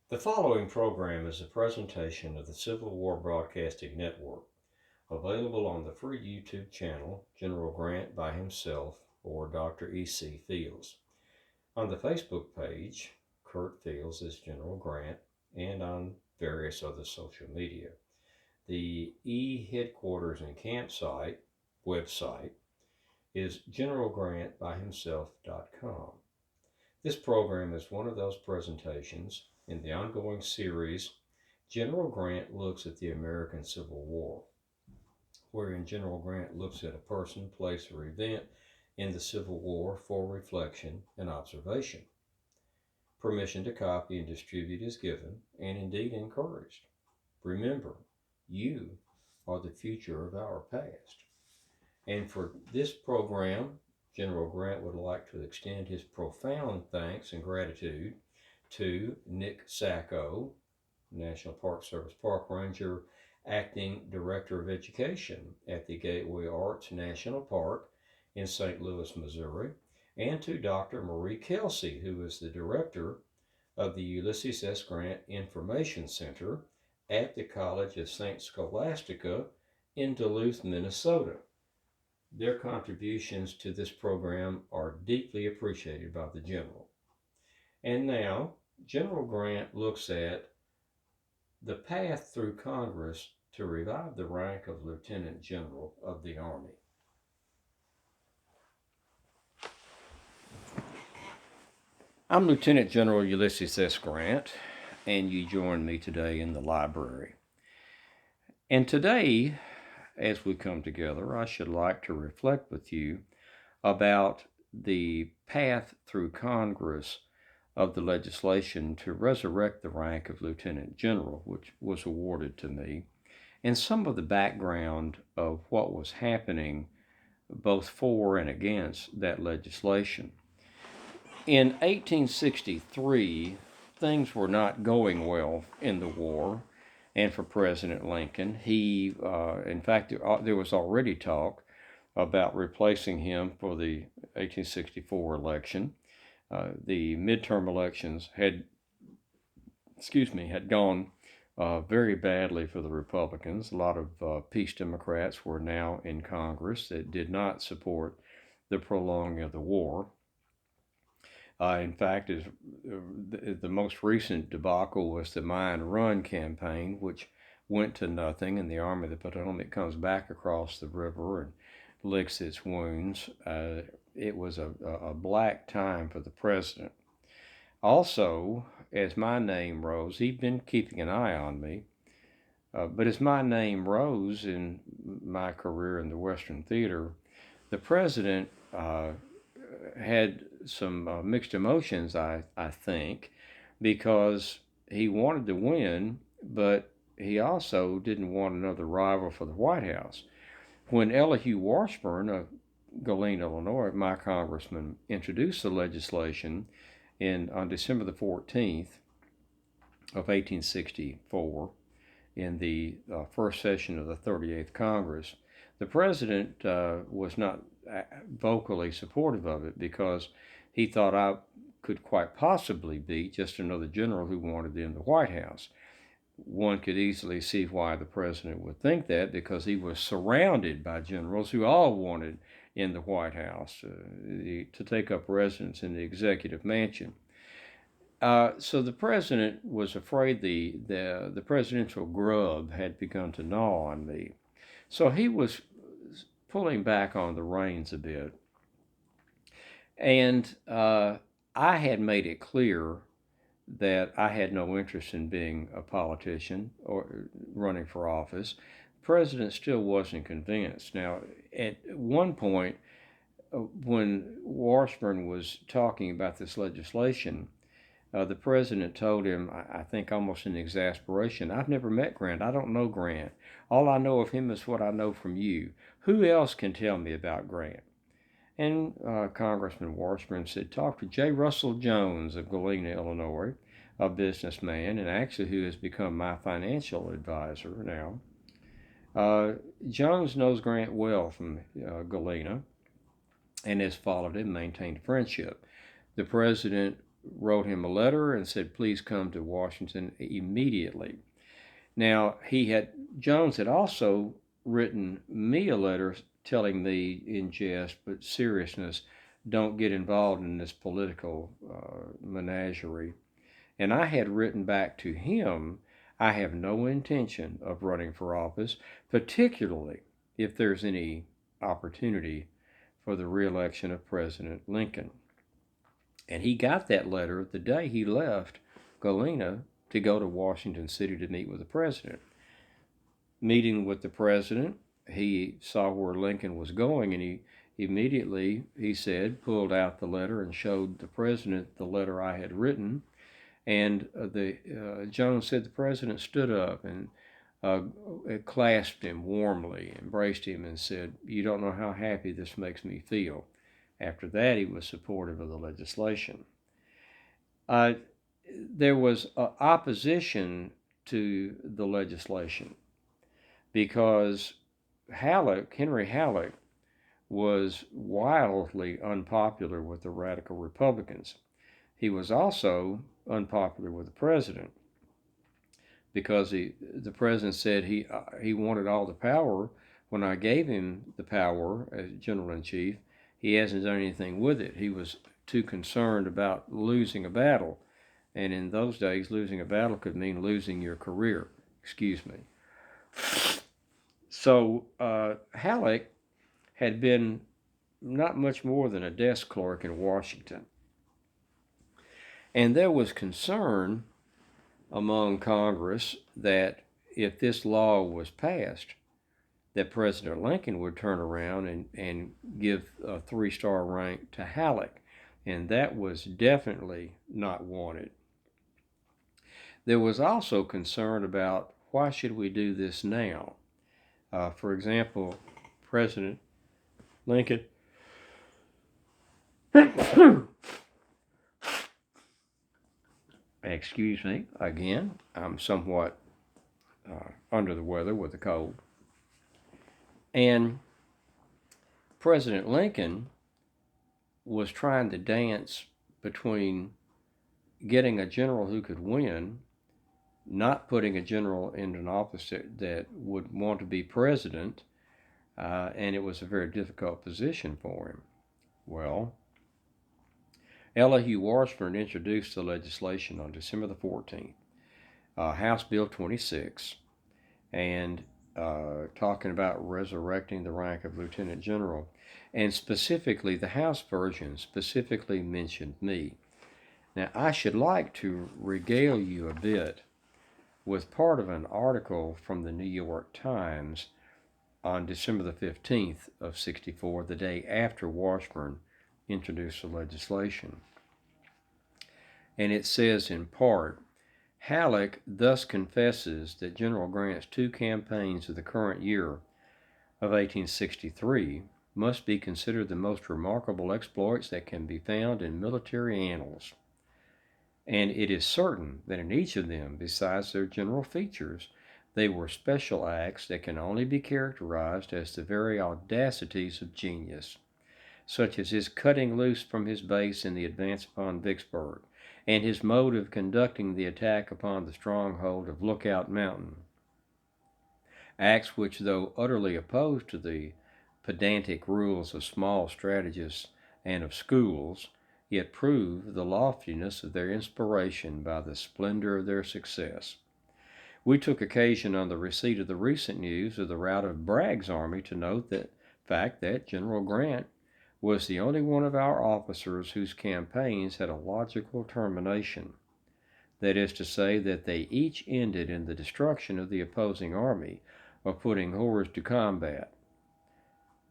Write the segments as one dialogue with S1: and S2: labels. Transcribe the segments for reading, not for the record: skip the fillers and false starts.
S1: The following program is a presentation of the Civil War Broadcasting Network, available on the free YouTube channel General Grant by himself or Dr. E.C. Fields. On the Facebook page, Kurt Fields is General Grant, and on various other social media. The headquarters and campsite website is generalgrantbyhimself.com. This program is one of those presentations in the ongoing series General Grant Looks at the American Civil War, wherein General Grant looks at a person, place, or event in the Civil War for reflection and observation. Permission to copy and distribute is given and indeed encouraged. Remember, you are the future of our past. And for this program, General Grant would like to extend his profound thanks and gratitude to Nick Sacco, National Park Service Park Ranger, Acting Director of Education at the Gateway Arts National Park in St. Louis, Missouri, and to Dr. Marie Kelsey, who is the Director of the Ulysses S. Grant Information Center at the College of St. Scholastica in Duluth, Minnesota. Their contributions to this program are deeply appreciated by the General. And now, General Grant looks at the path through Congress to revive the rank of Lieutenant General of the Army. I'm Lieutenant General Ulysses S. Grant, and you join me today in the library. And today, as we come together, I should like to reflect with you about the path through Congress of the legislation to resurrect the rank of Lieutenant General, which was awarded to me, and some of the background of what was happening both for and against that legislation. In 1863, things were not going well in the war, and for President Lincoln, in fact, there was already talk about replacing him for the 1864 election. The midterm elections had gone very badly for the Republicans. A lot of peace Democrats were now in Congress that did not support the prolonging of the war. In fact, the most recent debacle was the Mine Run campaign, which went to nothing, and the Army of the Potomac comes back across the river and licks its wounds. It was a black time for the president. Also, as my name rose, he'd been keeping an eye on me, but as my name rose in my career in the Western Theater, the president had some mixed emotions, I think, because he wanted to win, but he also didn't want another rival for the White House. When Elihu Washburn of Galena, Illinois, my congressman, introduced the legislation on December the 14th of 1864 in the first session of the 38th Congress, the president was not vocally supportive of it because he thought I could quite possibly be just another general who wanted in the White House. One could easily see why the president would think that, because he was surrounded by generals who all wanted in the White House to take up residence in the executive mansion. So the president was afraid the presidential grub had begun to gnaw on me. So he was pulling back on the reins a bit. And I had made it clear that I had no interest in being a politician or running for office. The president still wasn't convinced. Now, at one point, when Washburn was talking about this legislation, the president told him, I think almost in exasperation, I've never met Grant. I don't know Grant. All I know of him is what I know from you. Who else can tell me about Grant? And Congressman Washburn said, talk to J. Russell Jones of Galena, Illinois, a businessman, and actually who has become my financial advisor now. Jones knows Grant well from Galena and has followed him, maintained friendship. The president wrote him a letter and said, please come to Washington immediately. Now, Jones had also written me a letter telling me in jest but seriousness, don't get involved in this political menagerie. And I had written back to him, I have no intention of running for office, particularly if there's any opportunity for the reelection of President Lincoln. And he got that letter the day he left Galena to go to Washington City to meet with the president. Meeting with the president, he saw where Lincoln was going, and he immediately, he said, pulled out the letter and showed the president the letter I had written. And Jones said the president stood up and clasped him warmly, embraced him, and said, you don't know how happy this makes me feel. After that, he was supportive of the legislation. There was opposition to the legislation because Henry Halleck, was wildly unpopular with the radical Republicans. He was also unpopular with the president because the president said he wanted all the power. When I gave him the power as general-in-chief, he hasn't done anything with it. He was too concerned about losing a battle. And in those days, losing a battle could mean losing your career. Excuse me. So Halleck had been not much more than a desk clerk in Washington. And there was concern among Congress that if this law was passed, that President Lincoln would turn around and give a 3-star rank to Halleck. And that was definitely not wanted. There was also concern about why should we do this now? For example, President Lincoln excuse me, again, I'm somewhat under the weather with a cold. And President Lincoln was trying to dance between getting a general who could win, not putting a general in an office that would want to be president, and it was a very difficult position for him. Well, Elihu Washburn introduced the legislation on December the 14th, House Bill 26, and talking about resurrecting the rank of lieutenant general. And specifically, the House version specifically mentioned me. Now, I should like to regale you a bit with part of an article from the New York Times on December the 15th of 64, the day after Washburn introduced the legislation. And it says in part, Halleck thus confesses that General Grant's 2 campaigns of the current year of 1863 must be considered the most remarkable exploits that can be found in military annals. And it is certain that in each of them, besides their general features, they were special acts that can only be characterized as the very audacities of genius, such as his cutting loose from his base in the advance upon Vicksburg, and his mode of conducting the attack upon the stronghold of Lookout Mountain. Acts which, though utterly opposed to the pedantic rules of small strategists and of schools, yet prove the loftiness of their inspiration by the splendor of their success. We took occasion on the receipt of the recent news of the rout of Bragg's army to note the fact that General Grant was the only one of our officers whose campaigns had a logical termination. That is to say, that they each ended in the destruction of the opposing army, or putting horrors to combat.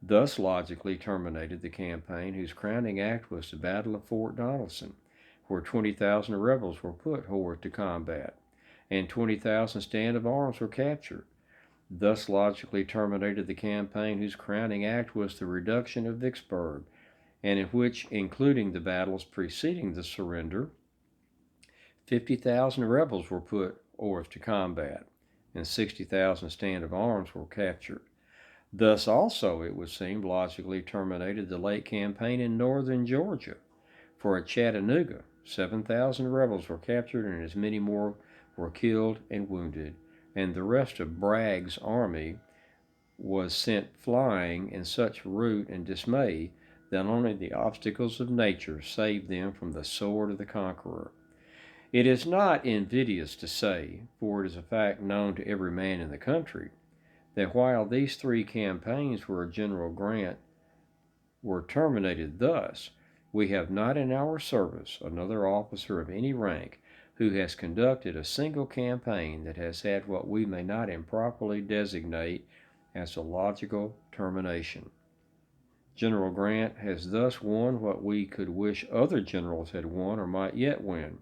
S1: Thus logically terminated the campaign whose crowning act was the Battle of Fort Donelson, where 20,000 rebels were put horrors to combat, and 20,000 stand of arms were captured. Thus logically terminated the campaign whose crowning act was the reduction of Vicksburg, and in which, including the battles preceding the surrender, 50,000 rebels were put hors to combat, and 60,000 stand of arms were captured. Thus also, it would seem, logically terminated the late campaign in northern Georgia, for at Chattanooga 7,000 rebels were captured and as many more were killed and wounded, and the rest of Bragg's army was sent flying in such rout and dismay that only the obstacles of nature saved them from the sword of the conqueror. It is not invidious to say, for it is a fact known to every man in the country, that while these 3 campaigns where General Grant were terminated thus, we have not in our service another officer of any rank who has conducted a single campaign that has had what we may not improperly designate as a logical termination. General Grant has thus won what we could wish other generals had won or might yet win.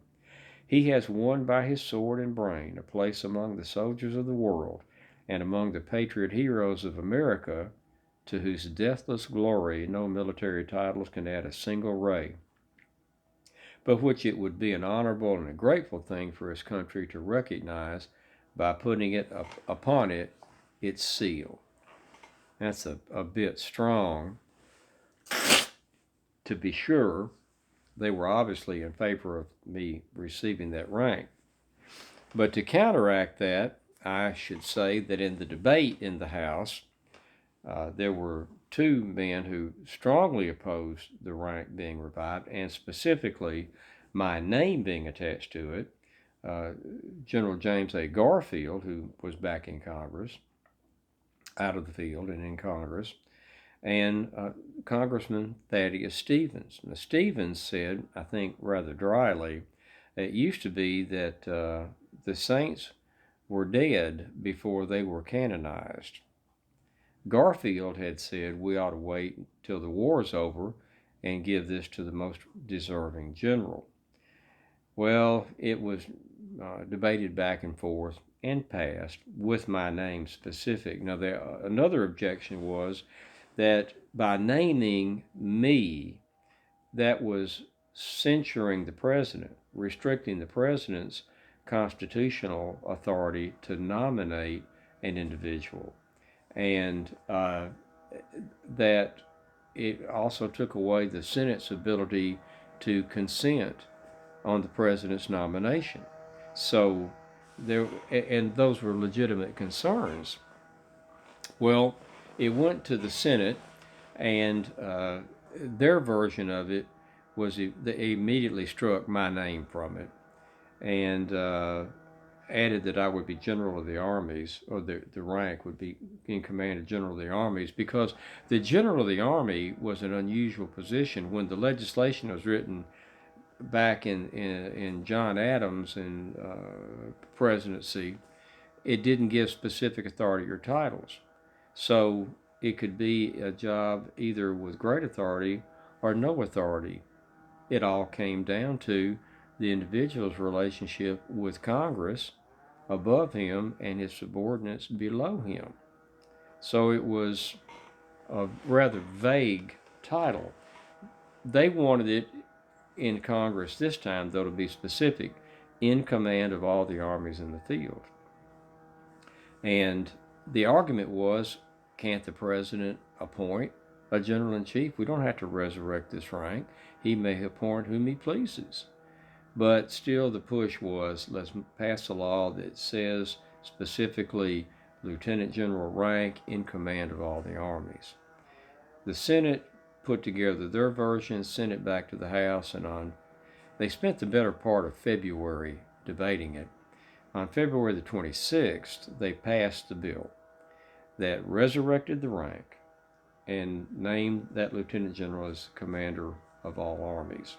S1: He has won by his sword and brain a place among the soldiers of the world and among the patriot heroes of America, to whose deathless glory no military titles can add a single ray, but which it would be an honorable and a grateful thing for his country to recognize by putting it upon it its seal. That's a bit strong, to be sure. They were obviously in favor of me receiving that rank. But to counteract that, I should say that in the debate in the House, there were 2 men who strongly opposed the rank being revived, and specifically my name being attached to it. General James A. Garfield, who was back in Congress, out of the field and in Congress, and Congressman Thaddeus Stevens. Now, Stevens said, I think rather dryly, it used to be that the saints were dead before they were canonized. Garfield had said we ought to wait till the war's over and give this to the most deserving general. Well, it was debated back and forth and passed with my name specific. Now, another objection was that by naming me, that was censuring the president, restricting the president's constitutional authority to nominate an individual, and that it also took away the Senate's ability to consent on the president's nomination. So and those were legitimate concerns. Well, it went to the Senate, and their version of it was they immediately struck my name from it, and added that I would be General of the Armies, or the rank would be in command of General of the Armies, because the General of the Army was an unusual position. When the legislation was written back in John Adams' and presidency, it didn't give specific authority or titles. So it could be a job either with great authority or no authority. It all came down to the individual's relationship with Congress above him and his subordinates below him. So it was a rather vague title. They wanted it in Congress this time, though, to be specific, in command of all the armies in the field. And the argument was, can't the president appoint a general-in-chief? We don't have to resurrect this rank. He may appoint whom he pleases. But still, the push was, let's pass a law that says specifically lieutenant general rank in command of all the armies. The Senate put together their version, sent it back to the House, and they spent the better part of February debating it. On February the 26th, they passed the bill that resurrected the rank and named that lieutenant general as commander of all armies.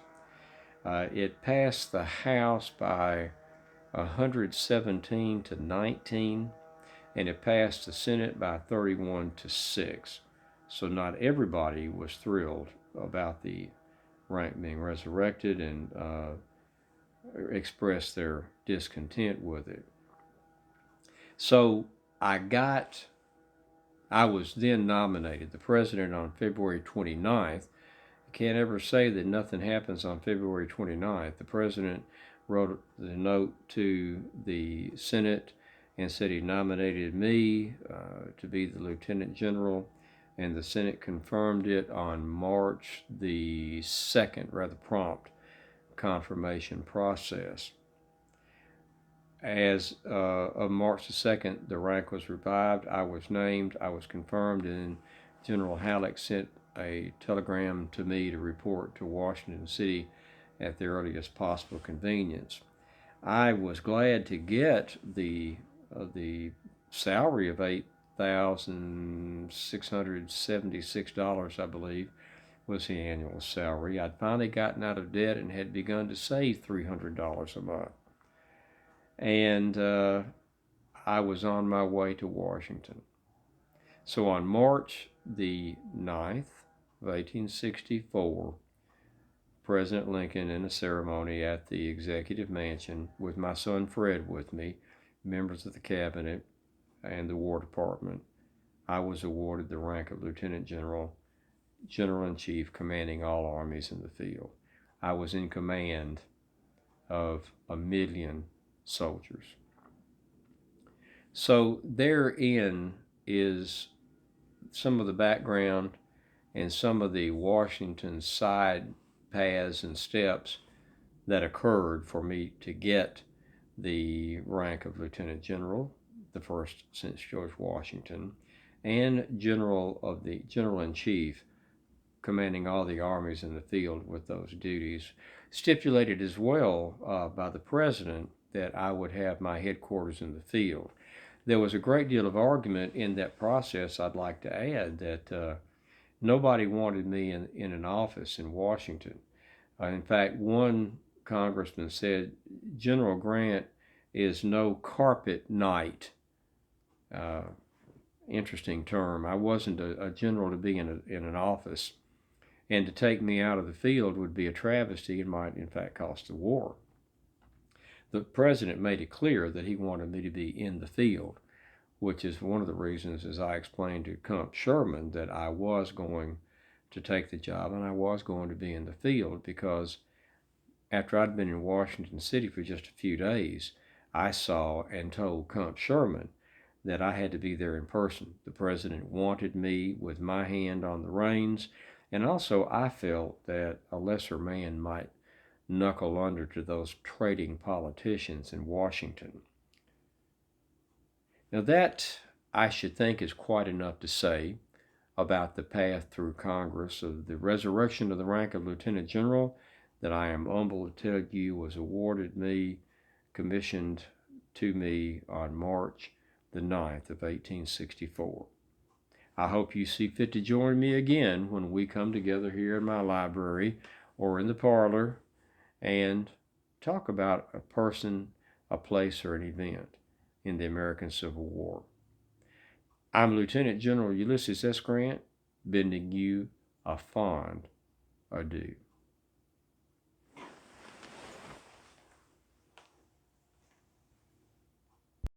S1: It passed the House by 117 to 19, and it passed the Senate by 31 to 6. So not everybody was thrilled about the rank being resurrected, and expressed their discontent with it. So I was then nominated the president on February 29th. I can't ever say that nothing happens on February 29th. The president wrote the note to the Senate and said he nominated me to be the lieutenant general, and the Senate confirmed it on March the 2nd, rather prompt, confirmation process. As of March the 2nd, the rank was revived. I was named, I was confirmed, and General Halleck sent a telegram to me to report to Washington City at the earliest possible convenience. I was glad to get the salary of $8,676, I believe, was the annual salary. I'd finally gotten out of debt and had begun to save $300 a month. And I was on my way to Washington. So on March the 9th of 1864, President Lincoln, in a ceremony at the Executive Mansion, with my son Fred with me, members of the Cabinet, and the War Department, I was awarded the rank of Lieutenant General, General-in-Chief, commanding all armies in the field. I was in command of 1,000,000 soldiers. So therein is some of the background and some of the Washington side paths and steps that occurred for me to get the rank of Lieutenant General, the first since George Washington, and General-in-Chief, commanding all the armies in the field with those duties, stipulated as well by the President that I would have my headquarters in the field. There was a great deal of argument in that process. I'd like to add that nobody wanted me in an office in Washington. In fact, one congressman said, General Grant is no carpet knight. Interesting term. I wasn't a general to be in an office, and to take me out of the field would be a travesty and might, in fact, cost the war. The president made it clear that he wanted me to be in the field, which is one of the reasons, as I explained to Comp Sherman, that I was going to take the job and I was going to be in the field, because after I'd been in Washington City for just a few days, I saw and told Comp Sherman that I had to be there in person. The president wanted me with my hand on the reins, and also I felt that a lesser man might knuckle under to those trading politicians in Washington. Now that, I should think, is quite enough to say about the path through Congress of the resurrection of the rank of Lieutenant General that I am humbled to tell you was awarded me, commissioned to me on March the 9th of 1864. I hope you see fit to join me again when we come together here in my library or in the parlor and talk about a person, a place, or an event in the American Civil War. I'm Lieutenant General Ulysses S. Grant, bidding you a fond adieu.